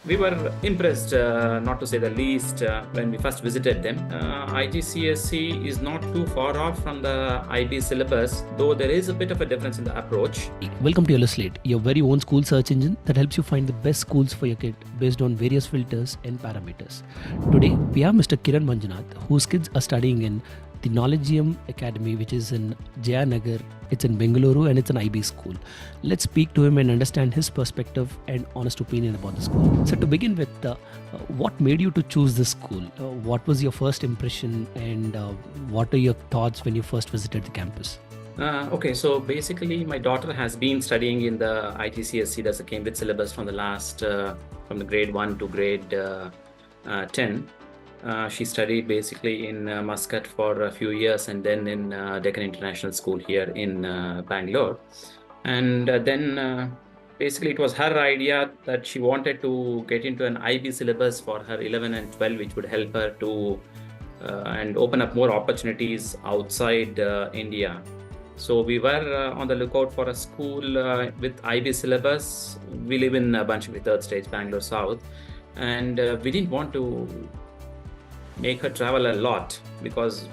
We were impressed, not to say the least, when we first visited them. IGCSE is not too far off from the IB syllabus, though there is a bit of a difference in the approach. Welcome to Slate, your very own school search engine that helps you find the best schools for your kid based on various filters and parameters. Today, we have Mr. Kiran Manjunath, whose kids are studying in the Knowledgeum Academy, which is in Jan Nagar. It's in Bengaluru and it's an IB school. Let's speak to him and understand his perspective and honest opinion about the school. So to begin with, what made you to choose this school? What was your first impression and what are your thoughts when you first visited the campus? Okay, so basically my daughter has been studying in the IGCSE, that's the Cambridge syllabus from the grade 1 to grade 10. She studied basically in Muscat for a few years and then in Deccan International School here in Bangalore. And then basically it was her idea that she wanted to get into an IB syllabus for her 11 and 12, which would help her to and open up more opportunities outside India. So we were on the lookout for a school with IB syllabus. We live in Bangalore third stage, Bangalore South, and we didn't want to make her travel a lot because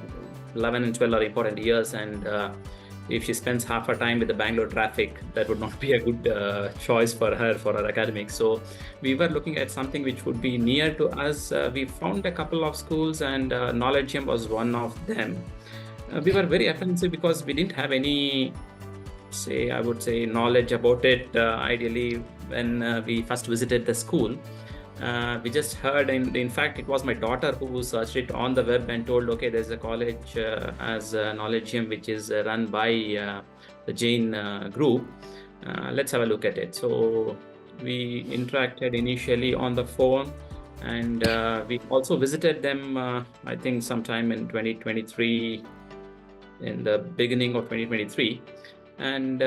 11 and 12 are important years, and if she spends half her time with the Bangalore traffic, that would not be a good choice for her academics. So we were looking at something which would be near to us. We found a couple of schools, and Knowledgeum was one of them. We were very apprehensive because we didn't have any, I would say, knowledge about it. Ideally, when we first visited the school, we just heard, and in fact, it was my daughter who searched it on the web and told, okay, there's a college as Knowledgeum, which is run by the Jain group. Let's have a look at it. So we interacted initially on the phone, and we also visited them, I think, sometime in 2023, in the beginning of 2023. And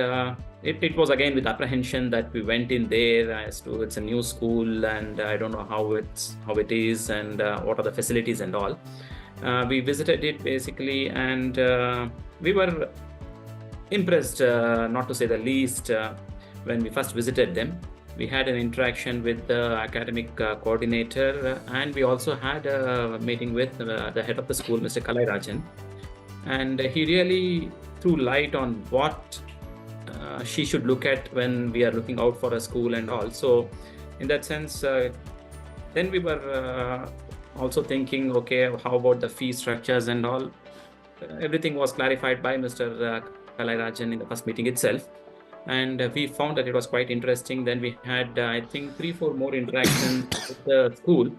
it was again with apprehension that we went in there as to it's a new school and I don't know how it is and what are the facilities and all. We visited it basically, and we were impressed, not to say the least, when we first visited them. We had an interaction with the academic coordinator, and we also had a meeting with the head of the school, Mr. Rajan. And he really threw light on what she should look at when we are looking out for a school and all. So in that sense, then we were also thinking, okay, how about the fee structures and all? Everything was clarified by Mr. Rajan in the first meeting itself. And we found that it was quite interesting. Then we had, I think, 3-4 more interactions with the school.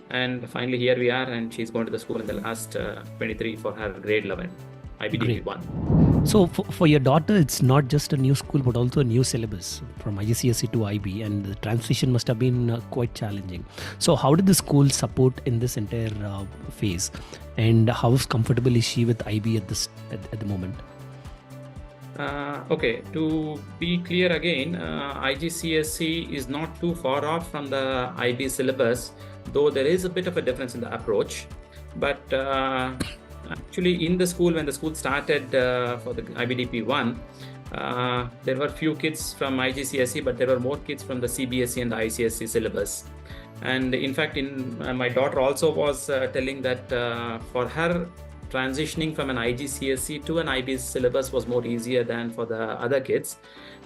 And finally, here we are, and she's going to the school in the last 23 for her grade 11, IBDP 1. So for your daughter, it's not just a new school, but also a new syllabus from IGCSE to IB, and the transition must have been quite challenging. So how did the school support in this entire phase, and how comfortable is she with IB at the moment? Okay, to be clear again, IGCSE is not too far off from the IB syllabus, though there is a bit of a difference in the approach. But actually, in the school, when the school started for the IBDP 1, there were few kids from IGCSE, but there were more kids from the CBSE and the ICSE syllabus. And in fact, my daughter also was telling that for her, transitioning from an IGCSE to an IB syllabus was more easier than for the other kids.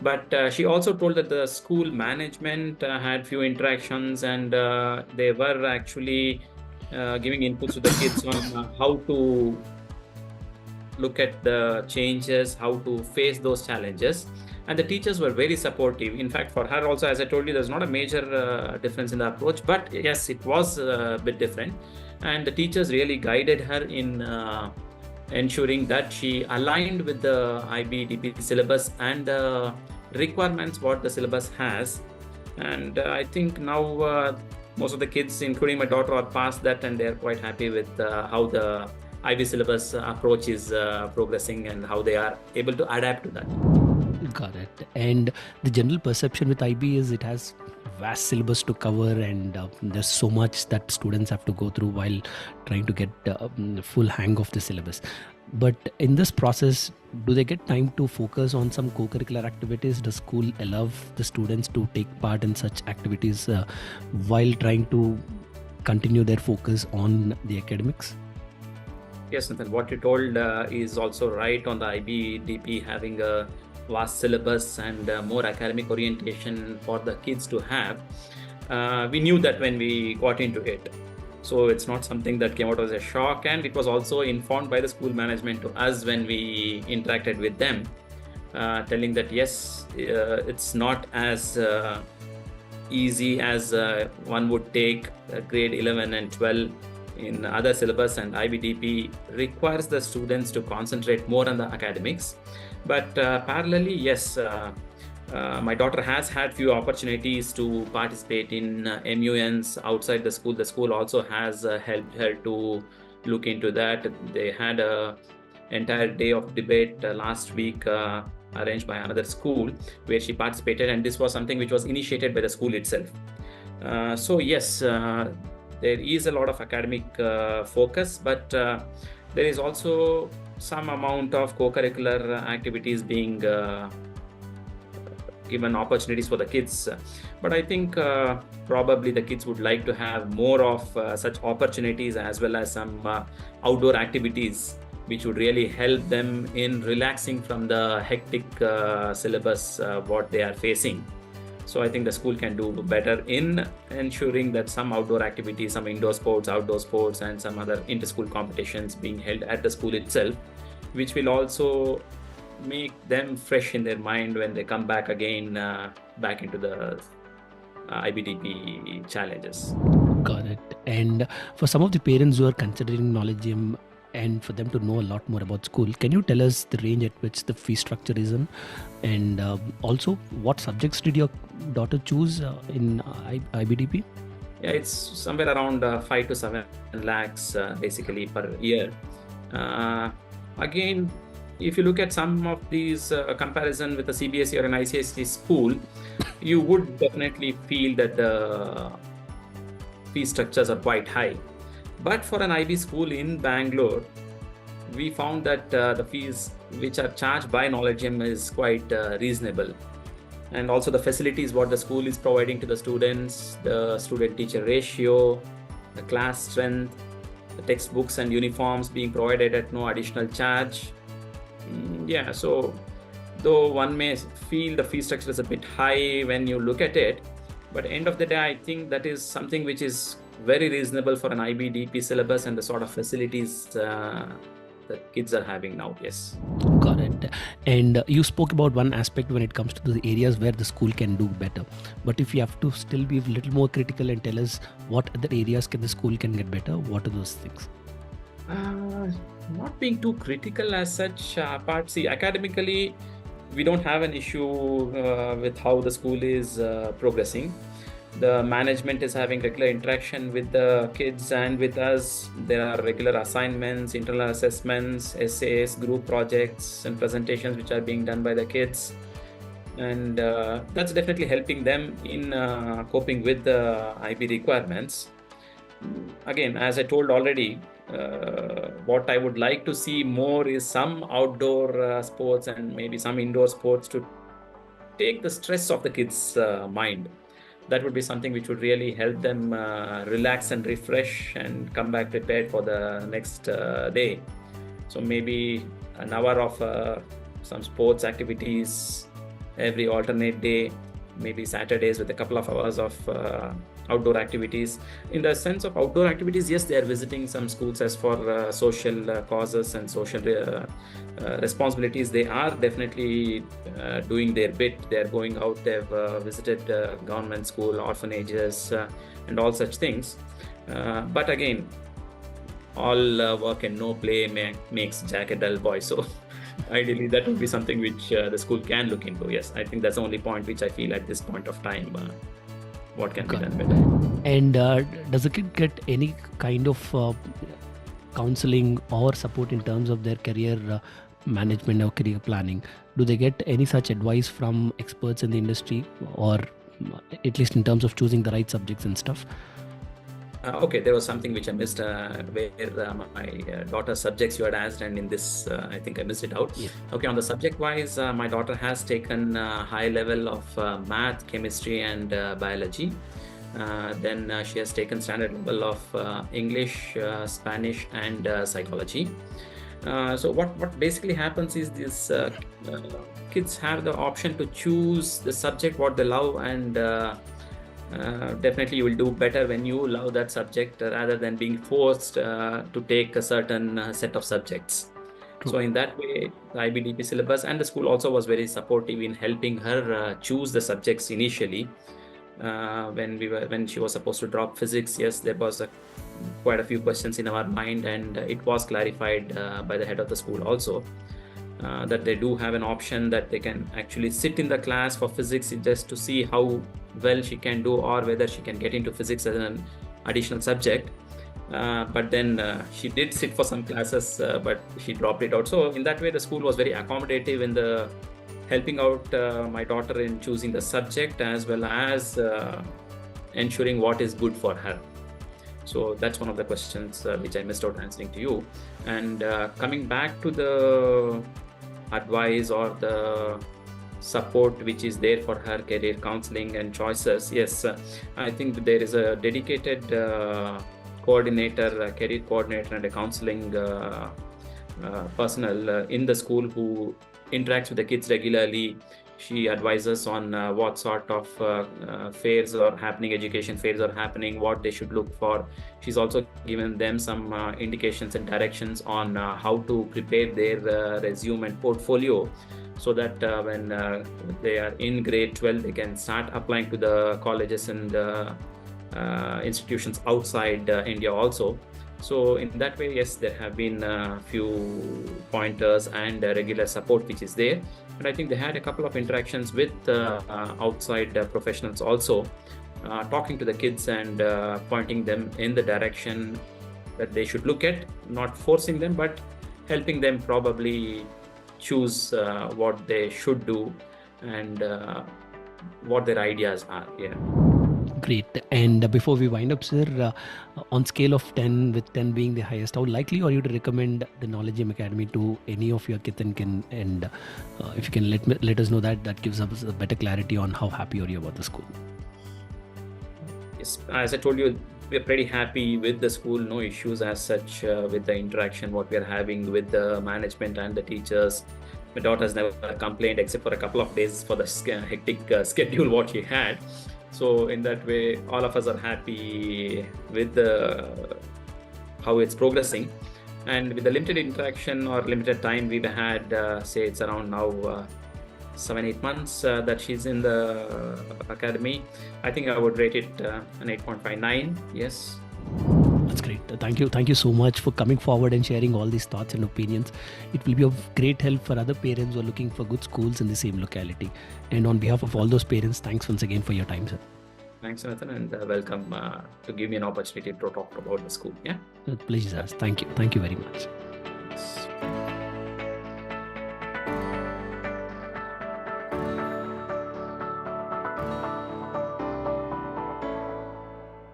But she also told that the school management had few interactions, and they were actually giving inputs to the kids on how to look at the changes, how to face those challenges. And the teachers were very supportive. In fact, for her also, as I told you, there's not a major difference in the approach, but yes, it was a bit different. And the teachers really guided her in ensuring that she aligned with the IBDP syllabus and the requirements what the syllabus has. And I think now most of the kids, including my daughter, are past that, and they're quite happy with how the IB syllabus approach is progressing and how they are able to adapt to that. Got it. And the general perception with IB is it has vast syllabus to cover, and there's so much that students have to go through while trying to get full hang of the syllabus. But in this process, do they get time to focus on some co-curricular activities? Does school allow the students to take part in such activities while trying to continue their focus on the academics? Yes, Nathan, what you told is also right on the IBDP having a vast syllabus and more academic orientation for the kids to have. We knew that when we got into it. So it's not something that came out as a shock, and it was also informed by the school management to us when we interacted with them, telling that yes, it's not as easy as one would take grade 11 and 12 in other syllabus, and IBDP requires the students to concentrate more on the academics. But parallelly, yes, my daughter has had few opportunities to participate in MUNs outside the school. The school also has helped her to look into that. They had a entire day of debate last week arranged by another school where she participated, and this was something which was initiated by the school itself. So yes, there is a lot of academic focus, but there is also some amount of co-curricular activities being given opportunities for the kids. But I think probably the kids would like to have more of such opportunities, as well as some outdoor activities which would really help them in relaxing from the hectic syllabus what they are facing. So I think the school can do better in ensuring that some outdoor activities, some indoor sports, outdoor sports, and some other inter-school competitions being held at the school itself, which will also make them fresh in their mind when they come back again back into the IBDP challenges. Got it. And for some of the parents who are considering Knowledgeum and for them to know a lot more about school, can you tell us the range at which the fee structure is in? And also, what subjects did your daughter choose in IBDP? Yeah, it's somewhere around 5 to 7 lakhs basically per year. Again, if you look at some of these comparison with a CBSE or an ICSE school, you would definitely feel that the fee structures are quite high. But for an IB school in Bangalore, we found that the fees which are charged by Knowledgeum is quite reasonable. And also the facilities what the school is providing to the students, the student-teacher ratio, the class strength, the textbooks and uniforms being provided at no additional charge. Yeah, so though one may feel the fee structure is a bit high when you look at it, but end of the day, I think that is something which is very reasonable for an IBDP syllabus and the sort of facilities that kids are having now. Yes. Got it. And you spoke about one aspect when it comes to the areas where the school can do better. But if you have to still be a little more critical and tell us what other areas the school can get better, what are those things? Not being too critical as such, but see, academically, we don't have an issue with how the school is progressing. The management is having regular interaction with the kids and with us. There are regular assignments, internal assessments, essays, group projects, and presentations which are being done by the kids. And that's definitely helping them in coping with the IB requirements. Again, as I told already, what I would like to see more is some outdoor sports and maybe some indoor sports to take the stress off the kids' mind. That would be something which would really help them relax and refresh and come back prepared for the next day. So maybe an hour of some sports activities every alternate day, maybe Saturdays with a couple of hours of outdoor activities. In the sense of outdoor activities, yes, they are visiting some schools as for social causes and social responsibilities. They are definitely doing their bit. They are going out. They've visited government school, orphanages, and all such things. But again, all work and no play makes Jack a dull boy. So ideally, that would be something which the school can look into. Yes, I think that's the only point which I feel at this point of time. What can be done better? And does the kid get any kind of counseling or support in terms of their career management or career planning? Do they get any such advice from experts in the industry, or at least in terms of choosing the right subjects and stuff? Okay, there was something which I missed where my daughter's subjects you had asked, and in this, I think I missed it out. Yeah. Okay, on the subject wise, my daughter has taken high level of math, chemistry, and biology. Then she has taken standard level of English, Spanish, and psychology. So what basically happens is this kids have the option to choose the subject what they love, and definitely you will do better when you love that subject rather than being forced to take a certain set of subjects. True. So in that way, the IBDP syllabus and the school also was very supportive in helping her choose the subjects initially. When she was supposed to drop physics, yes, there was quite a few questions in our mind, and it was clarified by the head of the school also. That they do have an option that they can actually sit in the class for physics just to see how well she can do, or whether she can get into physics as an additional subject. But then she did sit for some classes, but she dropped it out. So in that way, the school was very accommodative in the helping out my daughter in choosing the subject, as well as ensuring what is good for her. So that's one of the questions which I missed out answering to you. And coming back to the advice or the support which is there for her career counseling and choices, yes, I think there is a dedicated coordinator, a career coordinator, and a counseling personnel in the school who interacts with the kids regularly. She advises on what sort of fairs are happening, education fairs are happening, what they should look for. She's also given them some indications and directions on how to prepare their resume and portfolio, so that when they are in grade 12, they can start applying to the colleges and institutions outside India also. So in that way, yes, there have been a few pointers and regular support which is there. And I think they had a couple of interactions with outside professionals also, talking to the kids and pointing them in the direction that they should look at, not forcing them, but helping them probably choose what they should do and what their ideas are. Yeah. Great. And before we wind up, sir, on scale of 10, with 10 being the highest, how likely are you to recommend the Knowledgeum Academy to any of your kith and kin? And if you can let us know that gives us a better clarity on how happy are you about the school. Yes, as I told you, we're pretty happy with the school. No issues as such with the interaction what we're having with the management and the teachers. My daughter has never complained except for a couple of days for the hectic schedule what she had. So in that way, all of us are happy with how it's progressing. And with the limited interaction or limited time we've had, say it's around now 7-8 months that she's in the academy, I think I would rate it an 8.59. Yes. That's great. Thank you so much for coming forward and sharing all these thoughts and opinions. It will be of great help for other parents who are looking for good schools in the same locality. And on behalf of all those parents, thanks once again for your time, sir. Thanks, Jonathan, and welcome to give me an opportunity to talk about the school. Yeah. Pleasure, sir. Thank you very much.